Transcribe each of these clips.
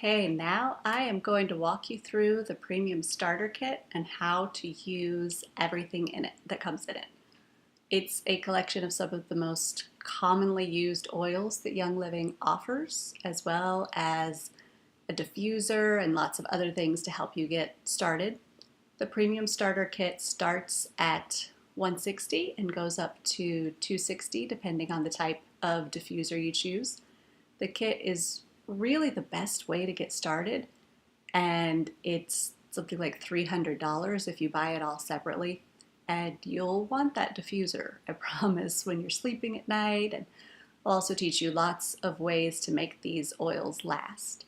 Okay, now I am going to walk you through the Premium Starter Kit and how to use everything in it that comes in it. It's a collection of some of the most commonly used oils that Young Living offers, as well as a diffuser and lots of other things to help you get started. The Premium Starter Kit starts at 160 and goes up to 260 depending on the type of diffuser you choose. The kit is really the best way to get started, and it's something like $300 if you buy it all separately. And you'll want that diffuser, I promise, when you're sleeping at night. And I'll also teach you lots of ways to make these oils last.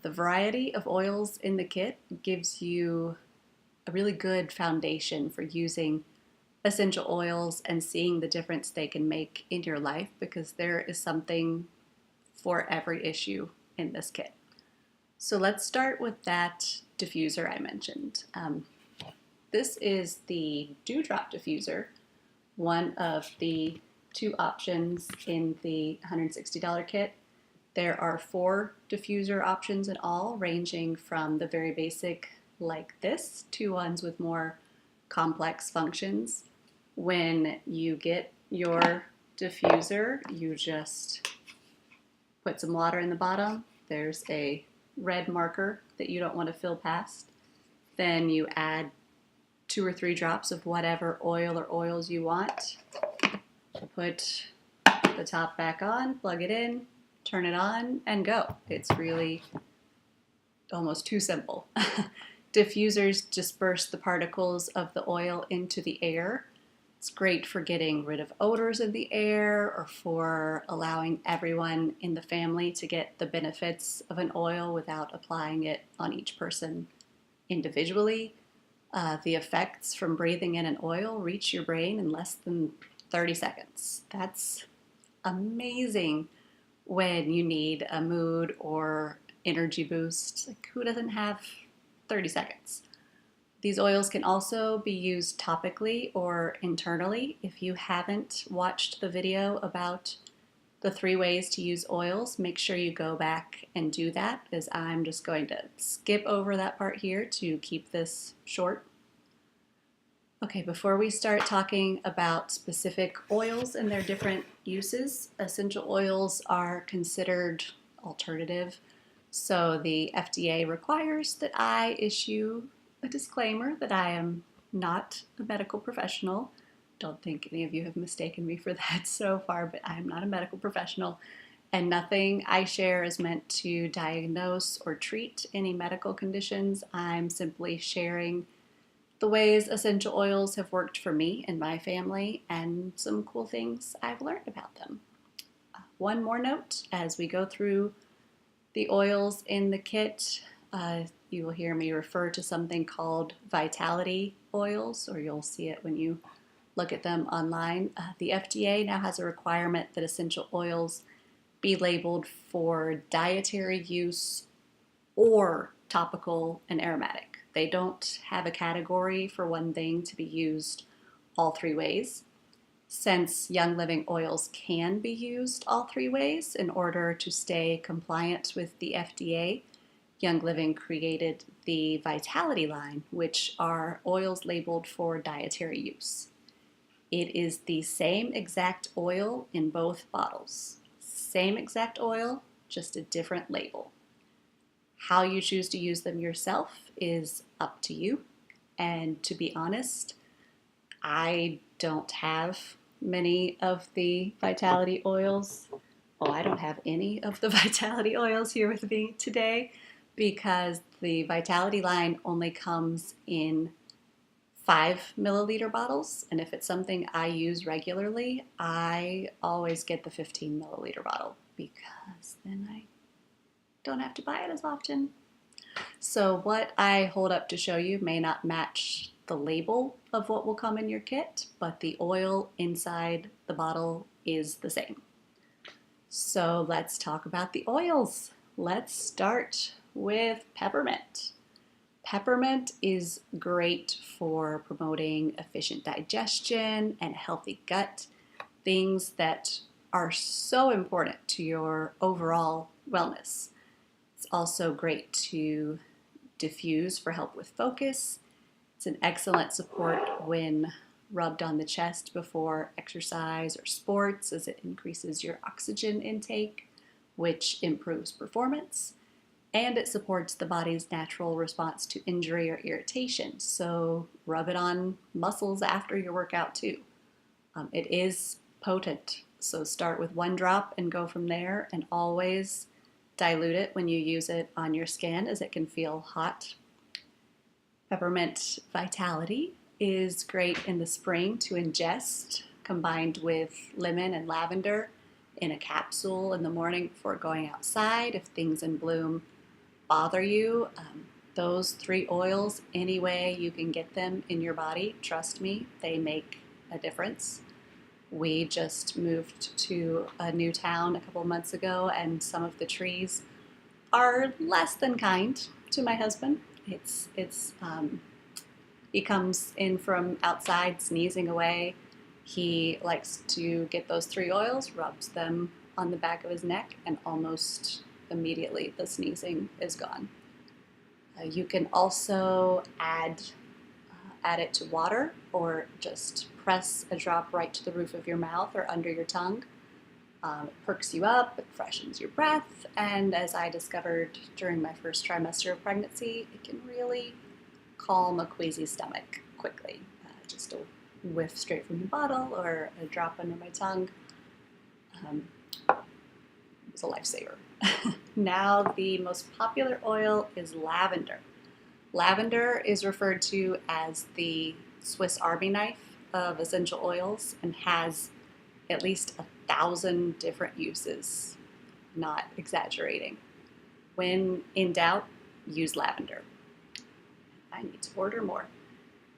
The variety of oils in the kit gives you a really good foundation for using essential oils and seeing the difference they can make in your life, because there is something for every issue in this kit. So let's start with that diffuser I mentioned. This is the Dewdrop diffuser, one of the two options in the $160 kit. There are 4 diffuser options in all, ranging from the very basic like this to ones with more complex functions. When you get your diffuser, you just put some water in the bottom. There's a red marker that you don't want to fill past. Then you add 2 or 3 drops of whatever oil or oils you want. Put the top back on, plug it in, turn it on, and go. It's really almost too simple. Diffusers disperse the particles of the oil into the air. It's great for getting rid of odors in the air, or for allowing everyone in the family to get the benefits of an oil without applying it on each person individually. The effects from breathing in an oil reach your brain in less than 30 seconds. That's amazing when you need a mood or energy boost. Like, who doesn't have 30 seconds? These oils can also be used topically or internally. If you haven't watched the video about the 3 ways to use oils, make sure you go back and do that, as I'm just going to skip over that part here to keep this short. Okay, before we start talking about specific oils and their different uses, essential oils are considered alternative. So the FDA requires that I issue a disclaimer that I am not a medical professional. Don't think any of you have mistaken me for that so far, but I am not a medical professional, and nothing I share is meant to diagnose or treat any medical conditions. I'm simply sharing the ways essential oils have worked for me and my family, and some cool things I've learned about them. One more note as we go through the oils in the kit. You will hear me refer to something called vitality oils, or you'll see it when you look at them online. The FDA now has a requirement that essential oils be labeled for dietary use or topical and aromatic. They don't have a category for one thing to be used all 3 ways. Since Young Living oils can be used all 3 ways in order to stay compliant with the FDA, Young Living created the Vitality line, which are oils labeled for dietary use. It is the same exact oil in both bottles. Same exact oil, just a different label. How you choose to use them yourself is up to you. And to be honest, I don't have many of the Vitality oils. Oh, I don't have any of the Vitality oils here with me today, because the Vitality line only comes in 5 milliliter bottles, and if it's something I use regularly, I always get the 15 milliliter bottle, because then I don't have to buy it as often. So what I hold up to show you may not match the label of what will come in your kit, but the oil inside the bottle is the same. So let's talk about the oils. Let's start with peppermint. Peppermint is great for promoting efficient digestion and a healthy gut, things that are so important to your overall wellness. It's also great to diffuse for help with focus. It's an excellent support when rubbed on the chest before exercise or sports, as it increases your oxygen intake, which improves performance. And it supports the body's natural response to injury or irritation. So rub it on muscles after your workout too. It is potent, so start with 1 drop and go from there, and always dilute it when you use it on your skin, as it can feel hot. Peppermint Vitality is great in the spring to ingest, combined with lemon and lavender in a capsule in the morning before going outside if things in bloom bother you. Those 3 oils, any way you can get them in your body, trust me, they make a difference. We just moved to a new town a couple months ago, and some of the trees are less than kind to my husband. He comes in from outside sneezing away. He likes to get those 3 oils, rubs them on the back of his neck, and almost immediately the sneezing is gone. You can also add it to water, or just press a drop right to the roof of your mouth or under your tongue. It perks you up, it freshens your breath, and as I discovered during my first trimester of pregnancy, it can really calm a queasy stomach quickly. Just a whiff straight from the bottle or a drop under my tongue. It was a lifesaver. Now the most popular oil is lavender. Lavender is referred to as the Swiss Army knife of essential oils and has at least 1,000 different uses, not exaggerating. When in doubt, use lavender. I need to order more.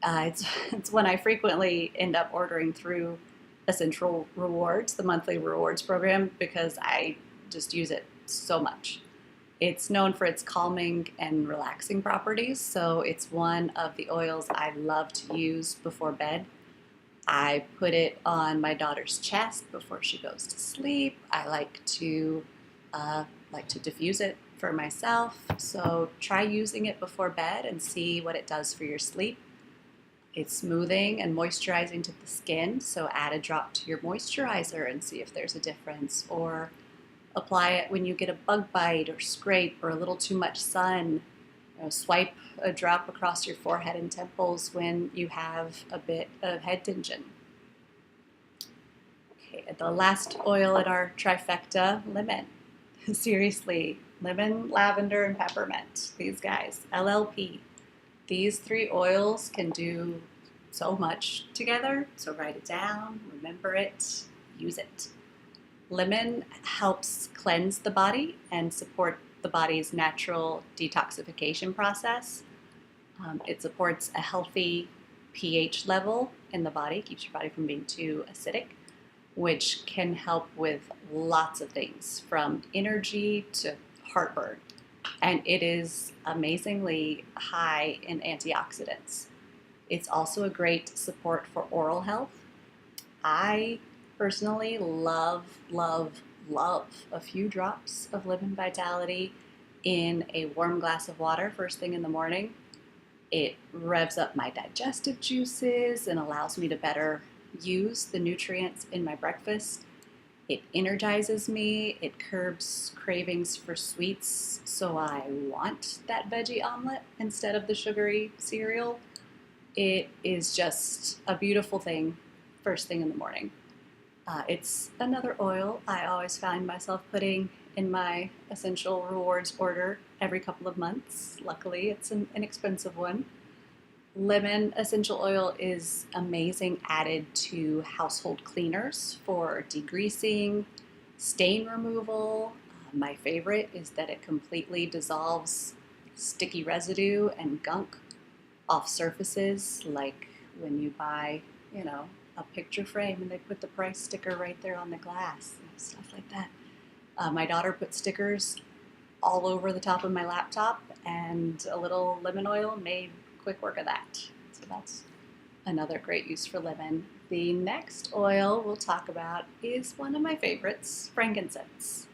It's one I frequently end up ordering through Essential Rewards, the monthly rewards program, because I just use it so much. It's known for its calming and relaxing properties, so it's one of the oils I love to use before bed. I put it on my daughter's chest before she goes to sleep. I like to diffuse it for myself, so try using it before bed and see what it does for your sleep. It's smoothing and moisturizing to the skin, so add a drop to your moisturizer and see if there's a difference, or apply it when you get a bug bite or scrape or a little too much sun. Swipe a drop across your forehead and temples when you have a bit of head tension. Okay, the last oil in our trifecta, lemon. Seriously, lemon, lavender, and peppermint. These guys, LLP. These 3 oils can do so much together, so write it down, remember it, use it. Lemon helps cleanse the body and support the body's natural detoxification process. It supports a healthy pH level in the body, keeps your body from being too acidic, which can help with lots of things, from energy to heartburn. And it is amazingly high in antioxidants. It's also a great support for oral health. I personally love a few drops of Lemon Vitality in a warm glass of water first thing in the morning. It revs up my digestive juices and allows me to better use the nutrients in my breakfast. It energizes me, it curbs cravings for sweets, so I want that veggie omelet instead of the sugary cereal. It is just a beautiful thing first thing in the morning. It's another oil I always find myself putting in my Essential Rewards order every couple of months. Luckily, it's an inexpensive one. Lemon essential oil is amazing added to household cleaners for degreasing, stain removal. My favorite is that it completely dissolves sticky residue and gunk off surfaces, like when you buy, a picture frame and they put the price sticker right there on the glass, stuff like that. My daughter put stickers all over the top of my laptop, and a little lemon oil made quick work of that. So that's another great use for lemon. The next oil we'll talk about is one of my favorites, frankincense.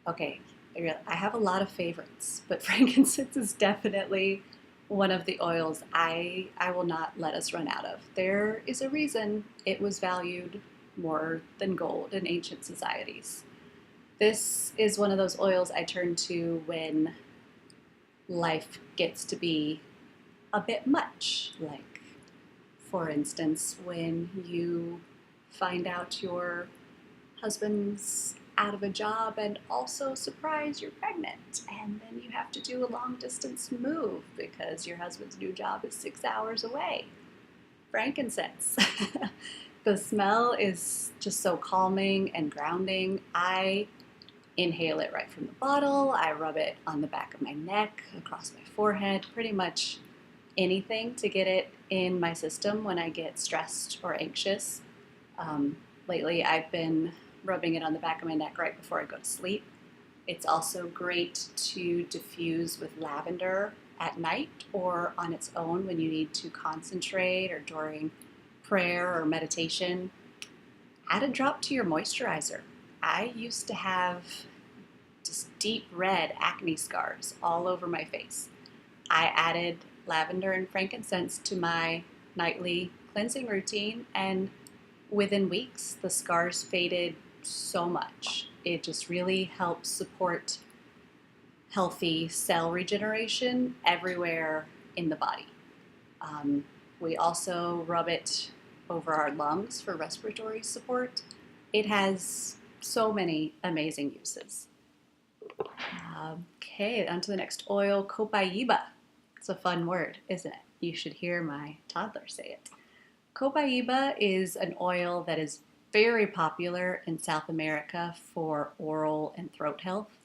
Okay, I have a lot of favorites, but frankincense is definitely one of the oils I will not let us run out of. There is a reason it was valued more than gold in ancient societies. This is one of those oils I turn to when life gets to be a bit much. Like, for instance, when you find out your husband's out of a job and also surprise you're pregnant, and then you have to do a long distance move because your husband's new job is 6 hours away. Frankincense. The smell is just so calming and grounding. I inhale it right from the bottle. I rub it on the back of my neck, across my forehead, pretty much anything to get it in my system when I get stressed or anxious. Lately, I've been rubbing it on the back of my neck right before I go to sleep. It's also great to diffuse with lavender at night or on its own when you need to concentrate or during prayer or meditation. Add a drop to your moisturizer. I used to have just deep red acne scars all over my face. I added lavender and frankincense to my nightly cleansing routine, and within weeks, the scars faded so much. It just really helps support healthy cell regeneration everywhere in the body. We also rub it over our lungs for respiratory support. It has so many amazing uses. Okay, on to the next oil, copaiba. It's a fun word, isn't it? You should hear my toddler say it. Copaiba is an oil that is very popular in South America for oral and throat health.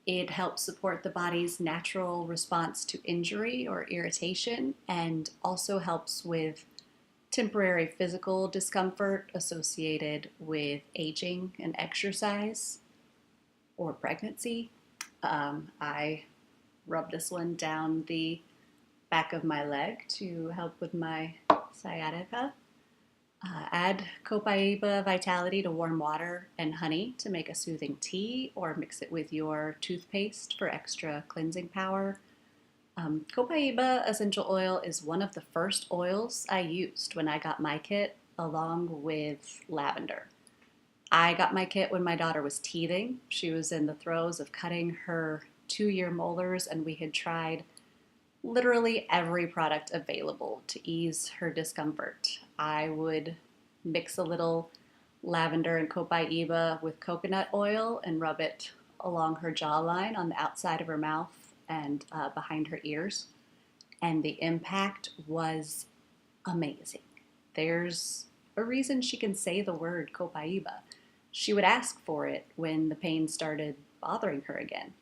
It helps support the body's natural response to injury or irritation, and also helps with temporary physical discomfort associated with aging and exercise or pregnancy. I rub this one down the back of my leg to help with my sciatica. Add Copaiba Vitality to warm water and honey to make a soothing tea, or mix it with your toothpaste for extra cleansing power. Copaiba essential oil is one of the first oils I used when I got my kit, along with lavender. I got my kit when my daughter was teething. She was in the throes of cutting her 2-year molars, and we had tried literally every product available to ease her discomfort. I would mix a little lavender and copaiba with coconut oil and rub it along her jawline, on the outside of her mouth, and behind her ears. And the impact was amazing. There's a reason she can say the word copaiba. She would ask for it when the pain started bothering her again.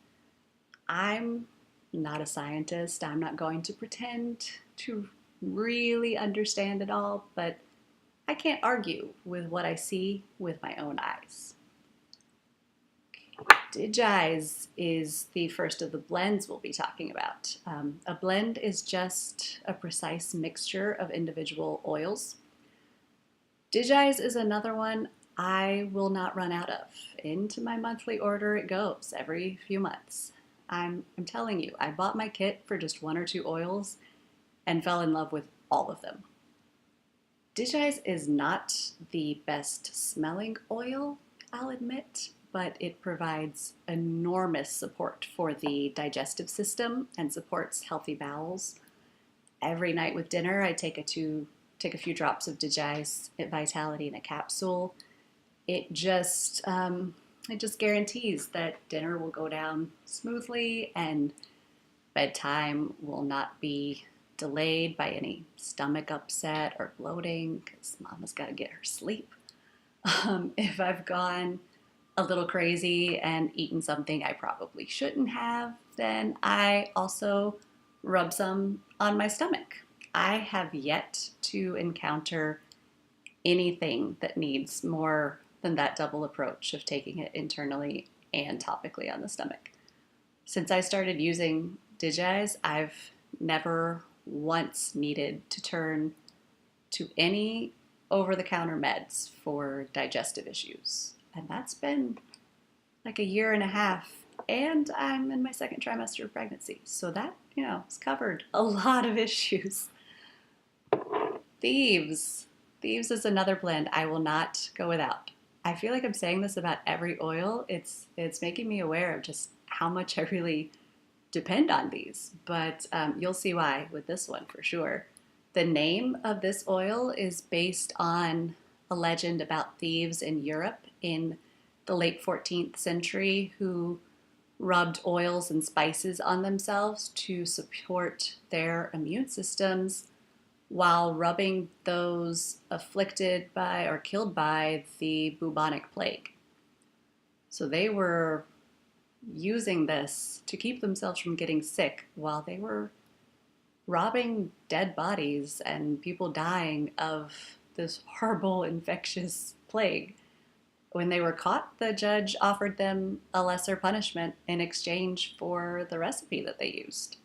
I'm not a scientist. I'm not going to pretend to really understand it all, but I can't argue with what I see with my own eyes. Digize is the first of the blends we'll be talking about. A blend is just a precise mixture of individual oils. Digize is another one I will not run out of. Into my monthly order it goes every few months. I'm telling you, I bought my kit for just 1 or 2 oils and fell in love with all of them. Digize is not the best smelling oil, I'll admit, but it provides enormous support for the digestive system and supports healthy bowels. Every night with dinner, I take a few drops of Digize Vitality in a capsule. It just guarantees that dinner will go down smoothly and bedtime will not be delayed by any stomach upset or bloating, because mama's got to get her sleep. If I've gone a little crazy and eaten something I probably shouldn't have, then I also rub some on my stomach. I have yet to encounter anything that needs more than that double approach of taking it internally and topically on the stomach. Since I started using Digize, I've never once needed to turn to any over-the-counter meds for digestive issues. And that's been like 1.5 years and I'm in my second trimester of pregnancy. So that, has covered a lot of issues. Thieves. Thieves is another blend I will not go without. I feel like I'm saying this about every oil. It's making me aware of just how much I really depend on these, but you'll see why with this one for sure. The name of this oil is based on a legend about thieves in Europe in the late 14th century who rubbed oils and spices on themselves to support their immune systems while rubbing those afflicted by or killed by the bubonic plague. So they were using this to keep themselves from getting sick while they were robbing dead bodies and people dying of this horrible infectious plague. When they were caught, the judge offered them a lesser punishment in exchange for the recipe that they used.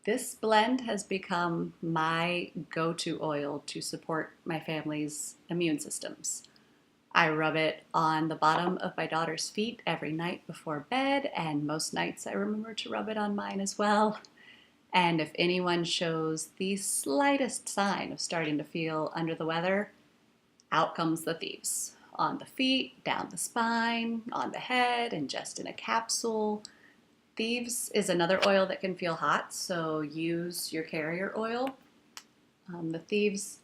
This blend has become my go-to oil to support my family's immune systems. I rub it on the bottom of my daughter's feet every night before bed, and most nights I remember to rub it on mine as well. And if anyone shows the slightest sign of starting to feel under the weather, out comes the thieves. On the feet, down the spine, on the head, and just in a capsule. Thieves is another oil that can feel hot, so use your carrier oil. The Thieves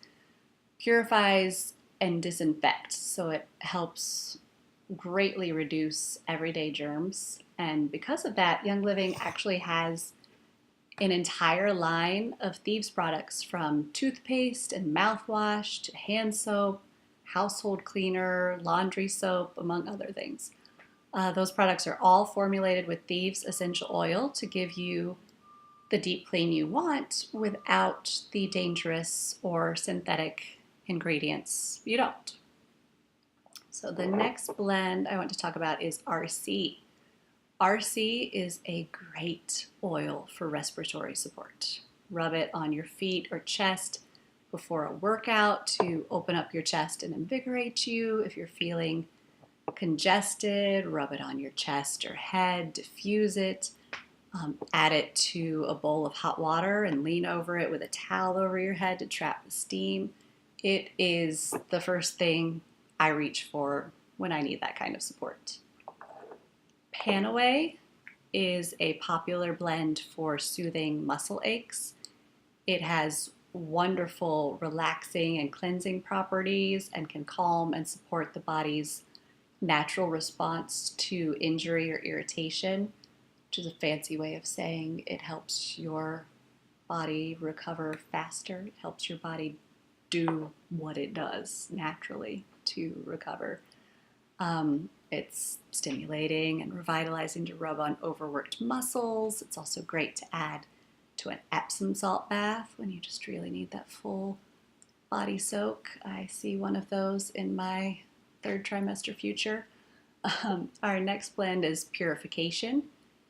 purifies and disinfects, so it helps greatly reduce everyday germs. And because of that, Young Living actually has an entire line of Thieves products, from toothpaste and mouthwash to hand soap, household cleaner, laundry soap, among other things. Those products are all formulated with Thieves essential oil to give you the deep clean you want without the dangerous or synthetic ingredients you don't. So the next blend I want to talk about is RC. RC is a great oil for respiratory support. Rub it on your feet or chest before a workout to open up your chest and invigorate you. If you're feeling congested, rub it on your chest or head, diffuse it. Add it to a bowl of hot water and lean over it with a towel over your head to trap the steam. It is the first thing I reach for when I need that kind of support. Panaway is a popular blend for soothing muscle aches. It has wonderful relaxing and cleansing properties and can calm and support the body's natural response to injury or irritation, which is a fancy way of saying it helps your body recover faster. It helps your body do what it does naturally to recover. It's stimulating and revitalizing to rub on overworked muscles. It's also great to add to an Epsom salt bath when you just really need that full body soak. I see one of those in my third trimester future. Our next blend is Purification.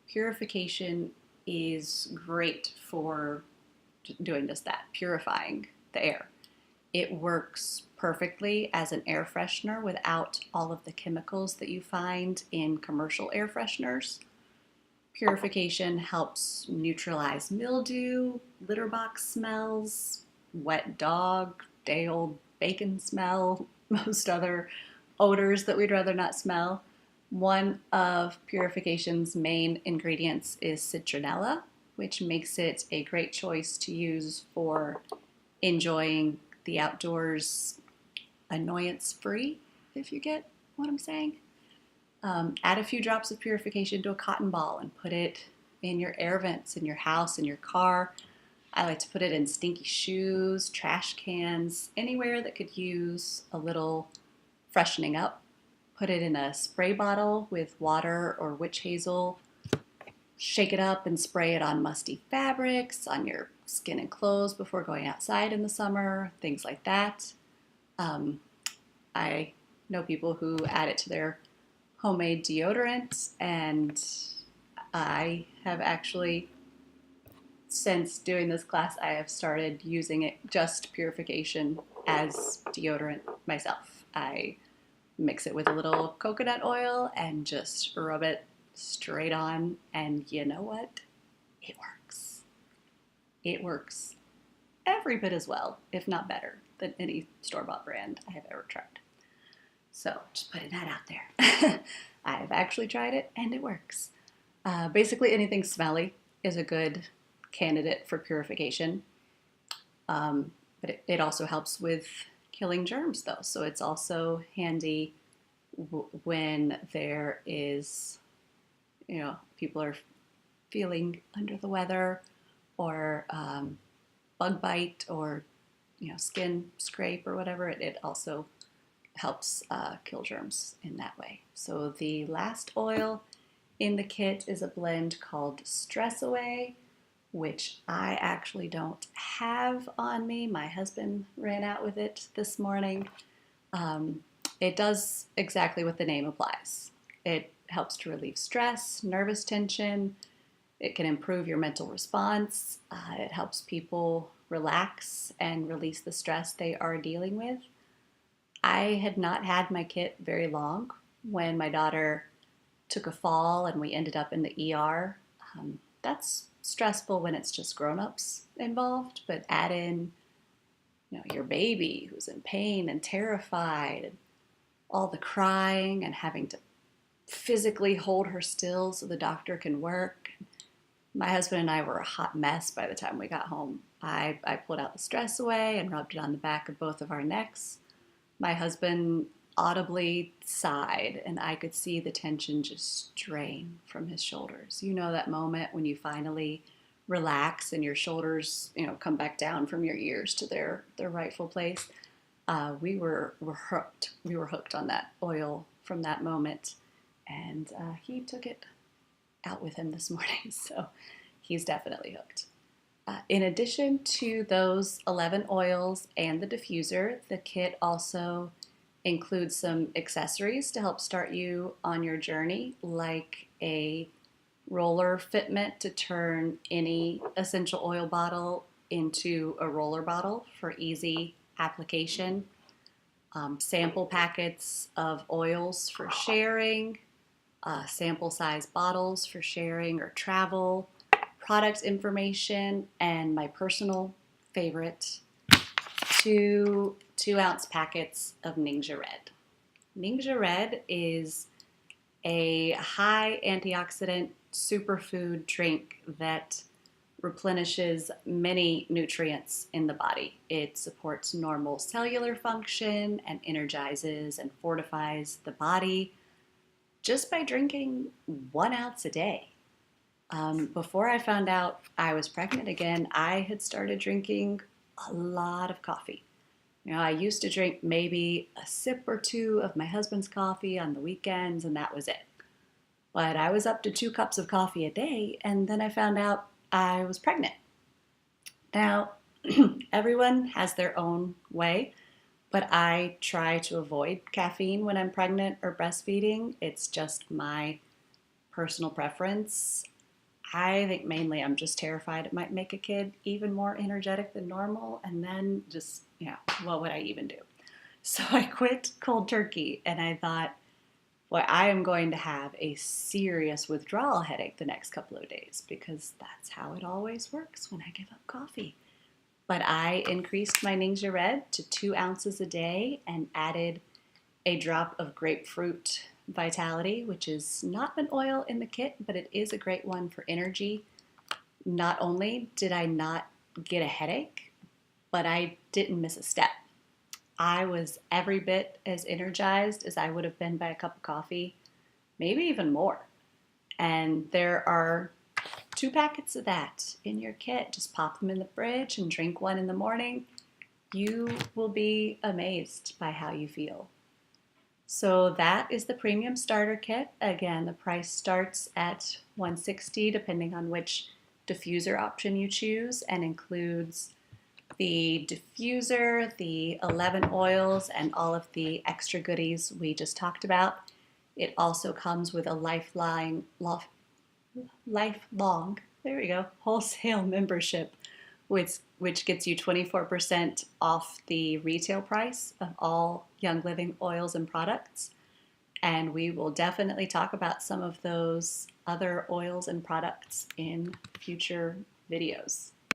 Purification is great for doing just that, purifying the air. It works perfectly as an air freshener without all of the chemicals that you find in commercial air fresheners. Purification helps neutralize mildew, litter box smells, wet dog, day-old bacon smell, most other odors that we'd rather not smell. One of Purification's main ingredients is citronella, which makes it a great choice to use for enjoying the outdoors annoyance-free, if you get what I'm saying. Add a few drops of Purification to a cotton ball and put it in your air vents, in your house, in your car. I like to put it in stinky shoes, trash cans, anywhere that could use a little freshening up. Put it in a spray bottle with water or witch hazel. Shake it up and spray it on musty fabrics, on your skin and clothes before going outside in the summer, things like that. I know people who add it to their homemade deodorant, and I have actually, since doing this class, I have started using it, just Purification, as deodorant myself. I mix it with a little coconut oil and just rub it straight on, and you know what? It works. It works every bit as well, if not better, than any store-bought brand I have ever tried. So just putting that out there. I've actually tried it and it works. Basically, anything smelly is a good candidate for purification. But it also helps with killing germs, though. So it's also handy when there is, people are feeling under the weather, or bug bite, or skin scrape or whatever. It also helps kill germs in that way. So the last oil in the kit is a blend called Stress Away, which I actually don't have on me. My husband ran out with it this morning. It does exactly what the name implies. It helps to relieve stress, nervous tension. It can improve your mental response. It helps people relax and release the stress they are dealing with. I had not had my kit very long when my daughter took a fall and we ended up in the ER. That's stressful when it's just grown-ups involved, but add in, your baby who's in pain and terrified, and all the crying and having to physically hold her still so the doctor can work. My husband and I were a hot mess by the time we got home. I pulled out the Stress Away and rubbed it on the back of both of our necks. My husband audibly sighed, and I could see the tension just drain from his shoulders. You know that moment when you finally relax and your shoulders, come back down from your ears to their rightful place. We were hooked. We were hooked on that oil from that moment, and he took it out with him this morning, so he's definitely hooked. In addition to those 11 oils and the diffuser, the kit also includes some accessories to help start you on your journey, like a roller fitment to turn any essential oil bottle into a roller bottle for easy application, sample packets of oils for sharing, sample size bottles for sharing or travel, product information, and my personal favorite, two 2-ounce packets of Ningxia Red. Ningxia Red is a high antioxidant superfood drink that replenishes many nutrients in the body. It supports normal cellular function and energizes and fortifies the body just by drinking 1 ounce a day. Before I found out I was pregnant again, I had started drinking a lot of coffee. I used to drink maybe a sip or two of my husband's coffee on the weekends, and that was it. But I was up to 2 cups of coffee a day, and then I found out I was pregnant. Now, everyone has their own way, but I try to avoid caffeine when I'm pregnant or breastfeeding. It's just my personal preference. I think mainly I'm just terrified it might make a kid even more energetic than normal, and then just, what would I even do? So I quit cold turkey, and I thought, boy, I am going to have a serious withdrawal headache the next couple of days, because that's how it always works when I give up coffee. But I increased my Ningxia Red to 2 ounces a day and added a drop of grapefruit Vitality, which is not an oil in the kit, but it is a great one for energy. Not only did I not get a headache, but I didn't miss a step. I was every bit as energized as I would have been by a cup of coffee, maybe even more. And there are 2 packets of that in your kit. Just pop them in the fridge and drink 1 in the morning. You will be amazed by how you feel. So that is the Premium Starter Kit. Again, the price starts at $160 depending on which diffuser option you choose, and includes the diffuser, the 11 oils, and all of the extra goodies we just talked about. It also comes with a lifelong, wholesale membership, which gets you 24% off the retail price of all Young Living oils and products. And we will definitely talk about some of those other oils and products in future videos.